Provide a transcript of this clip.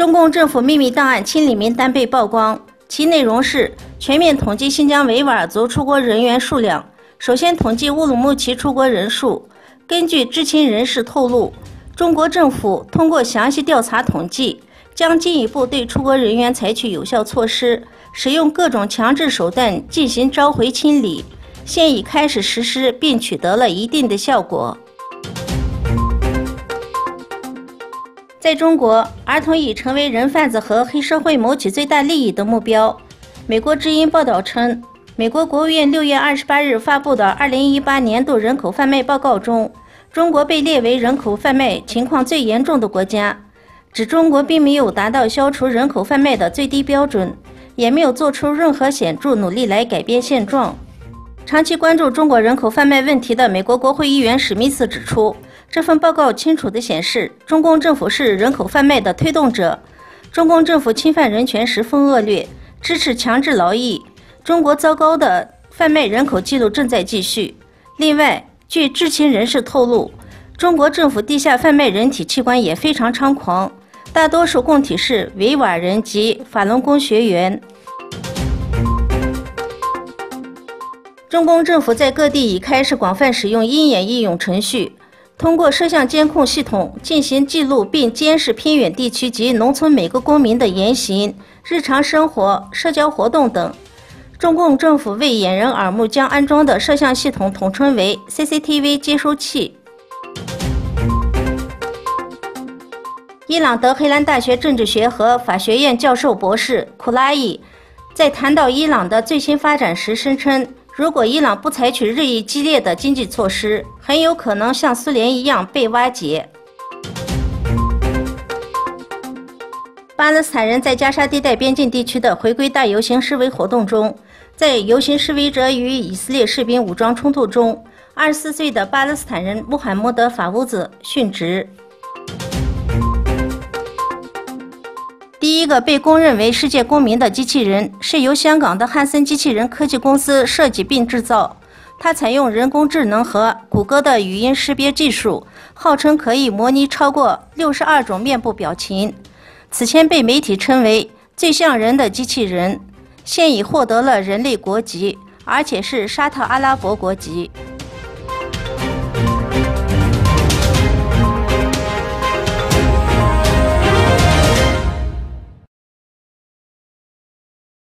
中共政府秘密档案清理名单被曝光，其内容是全面统计新疆维吾尔族出国人员数量。首先统计乌鲁木齐出国人数。根据知情人士透露，中国政府通过详细调查统计，将进一步对出国人员采取有效措施，使用各种强制手段进行召回清理，现已开始实施，并取得了一定的效果。在中国，儿童已成为人贩子和黑社会谋取最大利益的目标。美国之音报道称，美国国务院6月28日发布的2018年度人口贩卖报告中，中国被列为人口贩卖情况最严重的国家，指中国并没有达到消除人口贩卖的最低标准，也没有做出任何显著努力来改变现状。长期关注中国人口贩卖问题的美国国会议员史密斯指出，这份报告清楚地显示，中共政府是人口贩卖的推动者，中共政府侵犯人权十分恶劣，支持强制劳役，中国糟糕的贩卖人口记录正在继续。另外，据知情人士透露，中国政府地下贩卖人体器官也非常猖狂，大多数供体是维吾尔人及法轮功学员。中共政府在各地已开始广泛使用鹰眼应用程序，通过摄像监控系统进行记录并监视偏远地区及农村每个公民的言行、日常生活、社交活动等。中共政府为掩人耳目，将安装的摄像系统统称为 CCTV 接收器。伊朗德黑兰大学政治学和法学院教授博士库拉伊在谈到伊朗的最新发展时声称，如果伊朗不采取日益激烈的经济措施，很有可能像苏联一样被瓦解。巴勒斯坦人在加沙地带边境地区的回归大游行示威活动中，在游行示威者与以色列士兵武装冲突中，24岁的巴勒斯坦人穆罕默德·法乌兹殉职。第一个被公认为世界公民的机器人是由香港的汉森机器人科技公司设计并制造，它采用人工智能和谷歌的语音识别技术，号称可以模拟超过62种面部表情。此前被媒体称为最像人的机器人，现已获得了人类国籍，而且是沙特阿拉伯国籍。